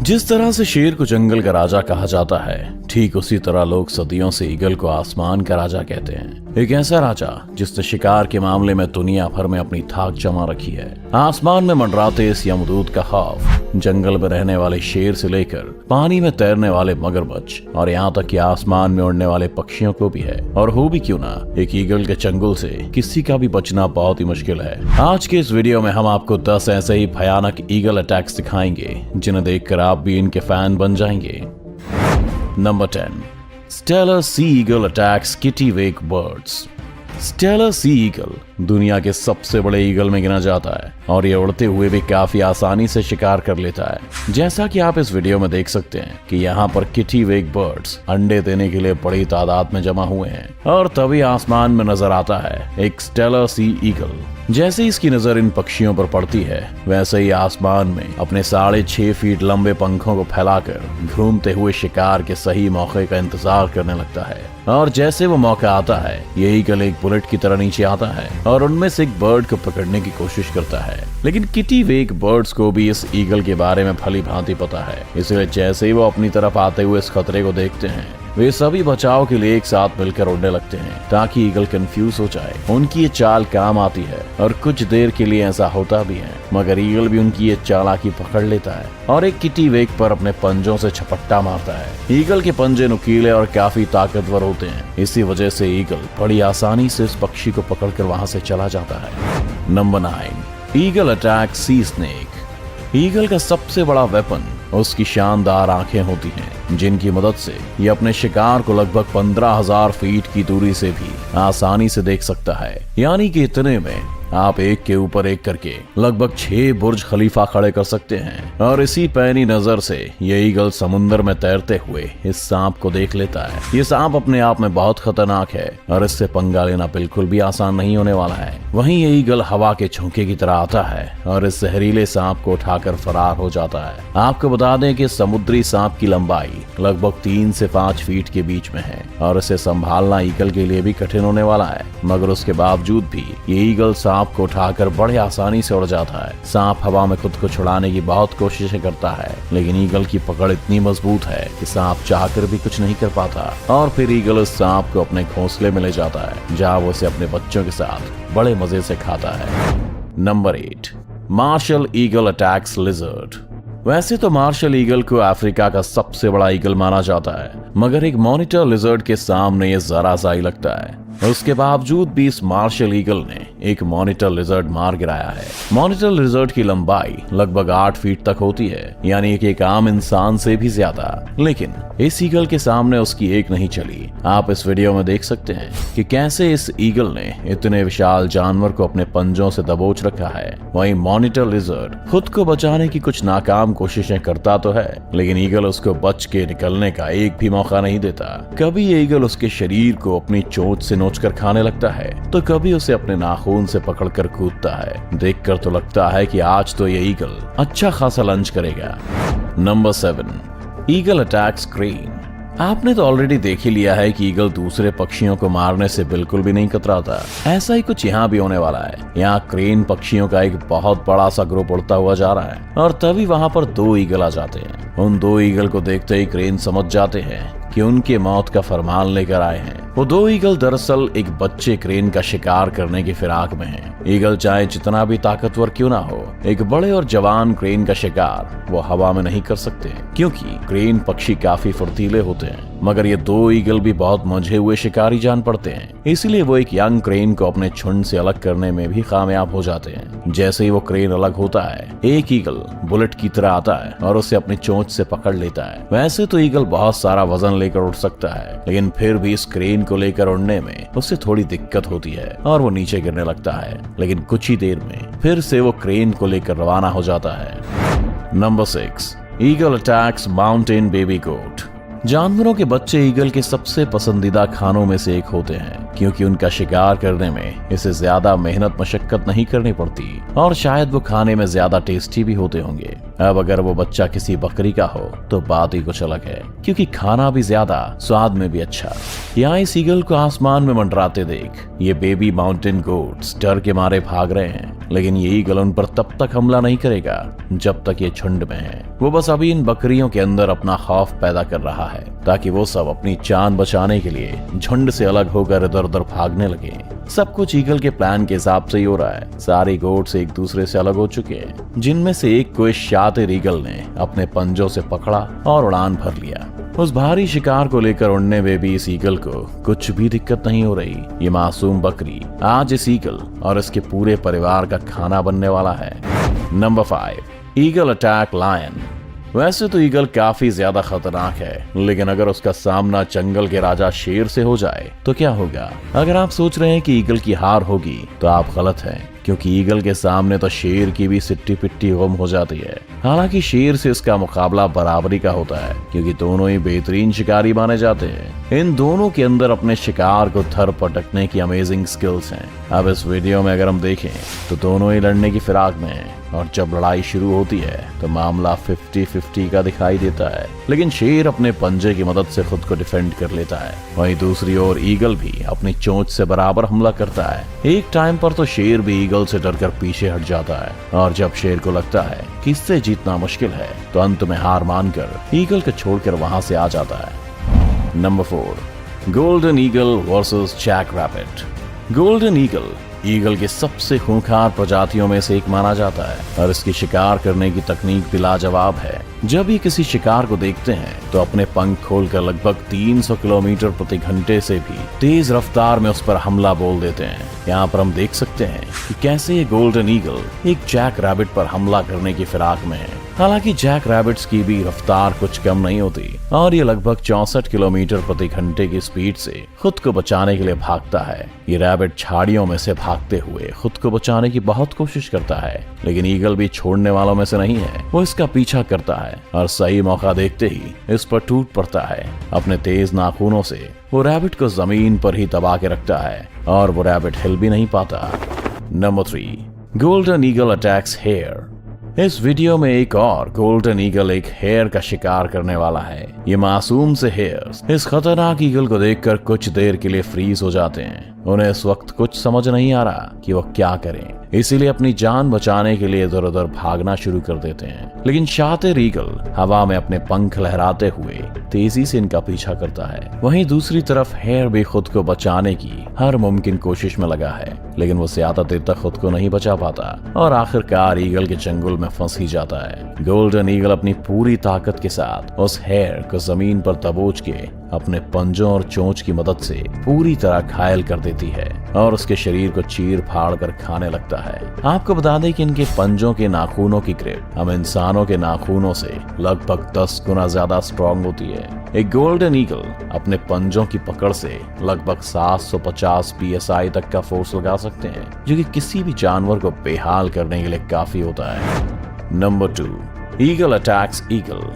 जिस तरह से शेर को जंगल का राजा कहा जाता है, ठीक उसी तरह लोग सदियों से ईगल को आसमान का राजा कहते हैं। एक ऐसा राजा जिसने शिकार के मामले में दुनिया भर में अपनी थाक जमा रखी है। आसमान में मंडराते इस यमदूत का खौफ जंगल में रहने वाले शेर से लेकर पानी में तैरने वाले मगरमच्छ और यहाँ तक कि आसमान में उड़ने वाले पक्षियों को भी है। और हो भी क्यों ना, एक ईगल के चंगुल से किसी का भी बचना बहुत ही मुश्किल है। आज के इस वीडियो में हम आपको 10 ऐसे ही भयानक ईगल अटैक्स दिखाएंगे जिन्हें देखकर आप भी इनके फैन बन जाएंगे। Number 10, Steller sea eagle attacks kittiwake birds. Steller sea eagle दुनिया के सबसे बड़े ईगल में गिना जाता है और ये उड़ते हुए भी काफी आसानी से शिकार कर लेता है। जैसा कि आप इस वीडियो में देख सकते हैं कि यहाँ पर किटिवेक बर्ड्स अंडे देने के लिए बड़ी तादाद में जमा हुए हैं और तभी आसमान में नजर आता है एक स्टेलर सी ईगल। जैसे ही इसकी नजर इन पक्षियों पर पड़ती है, वैसे ही आसमान में अपने 6.5 फीट लंबे पंखों को फैलाकर घूमते हुए शिकार के सही मौके का इंतजार करने लगता है। और जैसे वो मौका आता है, ये ईगल एक बुलेट की तरह नीचे आता है और उनमें से एक बर्ड को पकड़ने की कोशिश करता है। लेकिन किटिवेक बर्ड्स को भी इस ईगल के बारे में भली भांति पता है, इसलिए जैसे ही वो अपनी तरफ आते हुए इस खतरे को देखते हैं, वे सभी बचाव के लिए एक साथ मिलकर उड़ने लगते हैं ताकि ईगल कंफ्यूज हो जाए। उनकी ये चाल काम आती है और कुछ देर के लिए ऐसा होता भी है, मगर ईगल भी उनकी ये चालाकी पकड़ लेता है और एक किटिवेक पर अपने पंजों से झपट्टा मारता है। ईगल के पंजे नुकीले और काफी ताकतवर होते हैं, इसी वजह से ईगल बड़ी आसानी से इस पक्षी को पकड़कर वहां से चला जाता है। नंबर 9, ईगल अटैक सी स्नेक। ईगल का सबसे बड़ा वेपन उसकी शानदार आंखें होती हैं, जिनकी मदद से ये अपने शिकार को लगभग 15,000 फीट की दूरी से भी आसानी से देख सकता है। यानी कि इतने में आप एक के ऊपर एक करके लगभग 6 बुर्ज खलीफा खड़े कर सकते हैं। और इसी पैनी नजर से ये ईगल समुद्र में तैरते हुए इस सांप को देख लेता है। ये सांप अपने आप में बहुत खतरनाक है और इससे पंगा लेना बिल्कुल भी आसान नहीं होने वाला है। वहीं ये ईगल हवा के झोंके की तरह आता है और इस जहरीले सांप को उठाकर फरार हो जाता है। आपको बता दें कि समुद्री सांप की लंबाई लगभग 3 से 5 फीट के बीच में है और इसे संभालना ईगल के लिए भी कठिन होने वाला है। मगर उसके बावजूद भी ये ईगल सांप को उठाकर बड़े आसानी से उड़ जाता है। सांप हवा में खुद को छुड़ाने की बहुत कोशिशें करता है, लेकिन ईगल की पकड़ इतनी मजबूत है कि सांप चाहकर भी कुछ नहीं कर पाता। और फिर ईगल उस सांप को अपने घोंसले में ले जाता है, जहां वो उसे अपने बच्चों के साथ बड़े मजे से खाता है। Number 8, martial eagle attacks lizard. वैसे तो मार्शल ईगल को अफ्रीका का सबसे बड़ा ईगल माना जाता है, मगर एक मॉनिटर लिजर्ड के सामने ये जरा सा ही लगता है। उसके बावजूद भी इस मार्शल ईगल ने एक मॉनिटर लिजर्ड मार गिराया है। मॉनिटर लिजर्ड की लंबाई लगभग 8 फीट तक होती है, यानी कि एक आम इंसान से भी ज्यादा। लेकिन इस ईगल के सामने उसकी एक नहीं चली। आप इस वीडियो में देख सकते हैं कि कैसे इस ईगल ने इतने विशाल जानवर को अपने पंजों से दबोच रखा है। वहीं मॉनिटर लिजर्ड खुद को बचाने की कुछ नाकाम कोशिशें करता तो है, लेकिन ईगल उसको बच के निकलने का एक भी मौका नहीं देता। कभी ये ईगल उसके शरीर को अपनी चोंच से नोचकर खाने लगता है, तो कभी उसे अपने नाखून से पकड़कर कूदता है। देखकर तो लगता है कि आज तो ये ईगल अच्छा खासा लंच करेगा। Number 7, eagle attacks crane. आपने तो ऑलरेडी देख ही लिया है कि ईगल दूसरे पक्षियों को मारने से बिल्कुल भी नहीं कतराता। ऐसा ही कुछ यहाँ भी होने वाला है। यहाँ क्रेन पक्षियों का एक बहुत बड़ा सा ग्रुप उड़ता हुआ जा रहा है और तभी वहाँ पर 2 ईगल आ जाते हैं। उन 2 ईगल को देखते ही क्रेन समझ जाते हैं कि उनके मौत का फरमान लेकर आए हैं। वो 2 ईगल दरअसल एक बच्चे क्रेन का शिकार करने की फिराक में हैं। ईगल चाहे जितना भी ताकतवर क्यों ना हो, एक बड़े और जवान क्रेन का शिकार वो हवा में नहीं कर सकते, क्योंकि क्रेन पक्षी काफी फुर्तीले होते हैं। मगर ये 2 ईगल भी बहुत मंझे हुए शिकारी जान पड़ते हैं, इसलिए वो एक यंग क्रेन को अपने झुंड से अलग करने में भी कामयाब हो जाते हैं। जैसे ही वो क्रेन अलग होता है, एक ईगल बुलेट की तरह आता है और उसे अपनी चोंच से पकड़ लेता है। वैसे तो ईगल बहुत सारा वजन लेकर उड़ सकता है, लेकिन फिर भी इस क्रेन को लेकर उड़ने में उससे थोड़ी दिक्कत होती है और वो नीचे गिरने लगता है। लेकिन कुछ ही देर में फिर से वो क्रेन को लेकर रवाना हो जाता है। Number 6, eagle attacks mountain baby goat. जानवरों के बच्चे ईगल के सबसे पसंदीदा खानों में से एक होते हैं। क्योंकि उनका शिकार करने में इसे ज्यादा मेहनत मशक्कत नहीं करनी पड़ती और शायद वो खाने में ज्यादा टेस्टी भी होते होंगे। अब अगर वो बच्चा किसी बकरी का हो तो बात ही कुछ अलग है, क्योंकि खाना भी ज्यादा, स्वाद में भी अच्छा। यहाँ इस ईगल को आसमान में मंडराते देख ये बेबी माउंटेन गोट्स डर के मारे भाग रहे हैं, लेकिन ये ईगल उन पर तब तक हमला नहीं करेगा जब तक ये झुंड में है। वो बस अभी इन बकरियों के अंदर अपना खौफ पैदा कर रहा है ताकि वो सब अपनी जान बचाने के लिए झुंड से अलग होकर इधर उधर भागने लगे। सब कुछ ईगल के प्लान के हिसाब से ही हो रहा है। सारे गोट्स एक दूसरे से अलग हो चुके हैं, जिनमें से एक को इस शातिर ईगल ने अपने पंजों से पकड़ा और उड़ान भर लिया। उस भारी शिकार को लेकर उड़ने में भी इस ईगल को कुछ भी दिक्कत नहीं हो रही। ये मासूम बकरी आज इस ईगल और इसके पूरे परिवार का खाना बनने वाला है। Number 5, eagle attack lion. वैसे तो ईगल काफी ज्यादा खतरनाक है, लेकिन अगर उसका सामना जंगल के राजा शेर से हो जाए तो क्या होगा? अगर आप सोच रहे हैं कि ईगल की हार होगी तो आप गलत हैं, क्योंकि ईगल के सामने तो शेर की भी सिट्टी पिट्टी गुम हो जाती है। हालांकि शेर से इसका मुकाबला बराबरी का होता है, क्योंकि दोनों ही बेहतरीन शिकारी माने जाते हैं। इन दोनों के अंदर अपने शिकार को थर पटकने की अमेजिंग स्किल्स हैं। अब इस वीडियो में अगर हम देखें तो दोनों ही लड़ने की फिराक में हैं, और जब लड़ाई शुरू होती है तो मामला 50-50 का दिखाई देता है, लेकिन शेर अपने पंजे की मदद से खुद को डिफेंड कर लेता है। वहीं दूसरी ओर ईगल भी अपनी चोंच से बराबर हमला करता है। एक टाइम पर तो शेर भी ईगल से डरकर पीछे हट जाता है, और जब शेर को लगता है कि इससे जीतना मुश्किल है तो अंत में हार मानकर ईगल को छोड़कर वहां से आ जाता है। Number 4, golden eagle versus jack rabbit. Golden eagle की सबसे खूंखार प्रजातियों में से एक माना जाता है, और इसकी शिकार करने की तकनीक भी लाजवाब है। जब ये किसी शिकार को देखते हैं तो अपने पंख खोलकर लगभग 300 किलोमीटर प्रति घंटे से भी तेज रफ्तार में उस पर हमला बोल देते हैं। यहाँ पर हम देख सकते हैं कि कैसे ये गोल्डन ईगल एक जैक रैबिट पर हमला करने की फिराक में है। हालांकि जैक रैबिट्स की भी रफ्तार कुछ कम नहीं होती, और ये लगभग 64 किलोमीटर प्रति घंटे की स्पीड से खुद को बचाने के लिए भागता है। ये रैबिट झाड़ियों में से भागते हुए खुद को बचाने की बहुत कोशिश करता है, लेकिन ईगल भी छोड़ने वालों में से नहीं है। वो इसका पीछा करता है और सही मौका देखते ही इस पर टूट पड़ता है। अपने तेज नाखूनों से वो रैबिट को जमीन पर ही दबा के रखता है, और वो रैबिट हिल भी नहीं पाता। Number 3, golden eagle attacks hare. इस वीडियो में एक और गोल्डन ईगल एक हेयर का शिकार करने वाला है। ये मासूम से हेयर्स इस खतरनाक ईगल को देखकर कुछ देर के लिए फ्रीज हो जाते हैं। उन्हें इस वक्त कुछ समझ नहीं आ रहा कि वो क्या करें, इसीलिए अपनी जान बचाने के लिए इधर उधर भागना शुरू कर देते हैं। लेकिन शातिर ईगल हवा में अपने पंख लहराते हुए तेजी से इनका पीछा करता है। वहीं दूसरी तरफ हेयर भी खुद को बचाने की हर मुमकिन कोशिश में लगा है, लेकिन वो ज्यादा देर तक खुद को नहीं बचा पाता और आखिरकार ईगल के चंगुल में फंस ही जाता है। गोल्डन ईगल अपनी पूरी ताकत के साथ उस हेयर को जमीन पर दबोच के अपने पंजों और चोंच की मदद से पूरी तरह घायल कर देती है और उसके शरीर को चीर फाड़ कर खाने लगता है। आपको बता दें कि इनके पंजों के नाखूनों की ग्रिप हम इंसानों के नाखूनों से लगभग 10 गुना ज्यादा स्ट्रॉन्ग होती है। एक गोल्डन ईगल अपने पंजों की पकड़ से लगभग 750 PSI तक का फोर्स लगा सकते हैं, जो कि किसी भी जानवर को बेहाल करने के लिए काफी होता है। Number 2, eagle attacks eagle.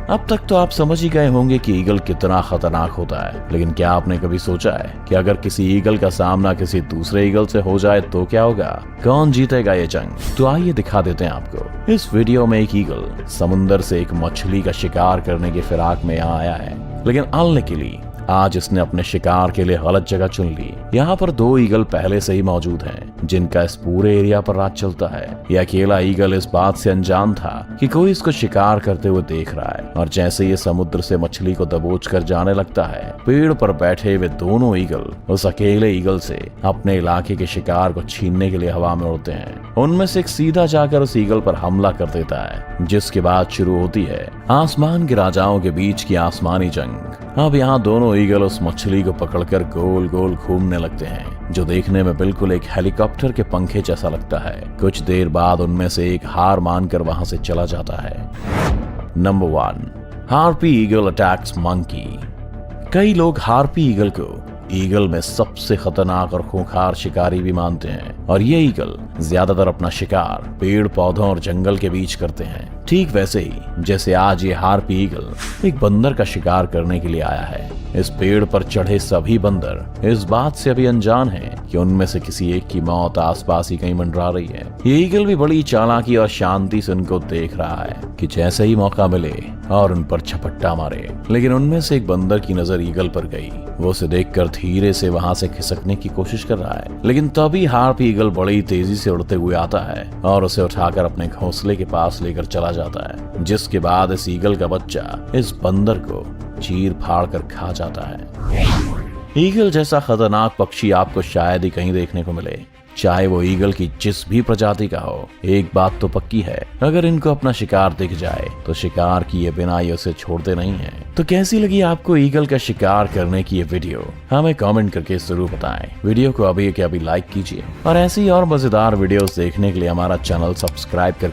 अब तक तो आप समझ ही गए होंगे कि ईगल कितना खतरनाक होता है, लेकिन क्या आपने कभी सोचा है कि अगर किसी ईगल का सामना किसी दूसरे ईगल से हो जाए तो क्या होगा? कौन जीतेगा ये जंग? तो आइए दिखा देते हैं आपको। इस वीडियो में एक ईगल समुंदर से एक मछली का शिकार करने की फिराक में यहाँ आया है, लेकिन अनलकीली आज इसने अपने शिकार के लिए गलत जगह चुन ली। यहाँ पर 2 ईगल पहले से ही मौजूद हैं, जिनका इस पूरे एरिया पर राज चलता है। ये अकेला ईगल इस बात से अनजान था कि कोई इसको शिकार करते हुए देख रहा है, और जैसे ये समुद्र से मछली को दबोच कर जाने लगता है, पेड़ पर बैठे हुए दोनों ईगल उस अकेले ईगल से अपने इलाके के शिकार को छीनने के लिए हवा में उड़ते हैं। उनमें से एक सीधा जाकर उस ईगल पर हमला कर देता है, जिसके बाद शुरू होती है आसमान के राजाओं के बीच की आसमानी जंग। अब यहाँ दोनों ईगल उस मछली को पकड़कर गोल गोल घूमने लगते हैं, जो देखने में बिल्कुल एक हेलीकॉप्टर के पंखे जैसा लगता है। कुछ देर बाद उनमें से एक हार मानकर वहां से चला जाता है। Number 1, harpy eagle attacks monkey. कई लोग हार्पी ईगल को ईगल में सबसे खतरनाक और खूंखार शिकारी भी मानते हैं, और ये ईगल ज्यादातर अपना शिकार पेड़ पौधों और जंगल के बीच करते हैं। ठीक वैसे ही जैसे आज ये हार्पी ईगल एक बंदर का शिकार करने के लिए आया है। इस पेड़ पर चढ़े सभी बंदर इस बात से अभी अनजान हैं कि उनमें से किसी एक की मौत आसपास ही कहीं मंडरा रही है। ये ईगल भी बड़ी चालाकी और शांति से उनको देख रहा है कि जैसे ही मौका मिले और उन पर झपट्टा मारे। लेकिन उनमें से एक बंदर की नजर ईगल पर गई। वो उसे देखकर धीरे से वहां से खिसकने की कोशिश कर रहा है, लेकिन तभी हार्पी ईगल बड़ी तेजी से उड़ते हुए आता है और उसे उठाकर अपने घोंसले के पास लेकर चला जाता है, जिसके बाद इस ईगल का बच्चा इस बंदर को चीर फाड़ कर खा जाता है। ईगल जैसा खतरनाक पक्षी आपको शायद ही कहीं देखने को मिले, चाहे वो ईगल की जिस भी प्रजाति का हो। एक बात तो पक्की है, अगर इनको अपना शिकार दिख जाए तो शिकार किए बिना ये उसे छोड़ते नहीं हैं। तो कैसी लगी आपको ईगल का शिकार करने की ये वीडियो, हमें कमेंट करके जरूर बताएं। वीडियो को अभी के अभी लाइक कीजिए और ऐसी और मजेदार वीडियोस देखने के लिए हमारा चैनल सब्सक्राइब कर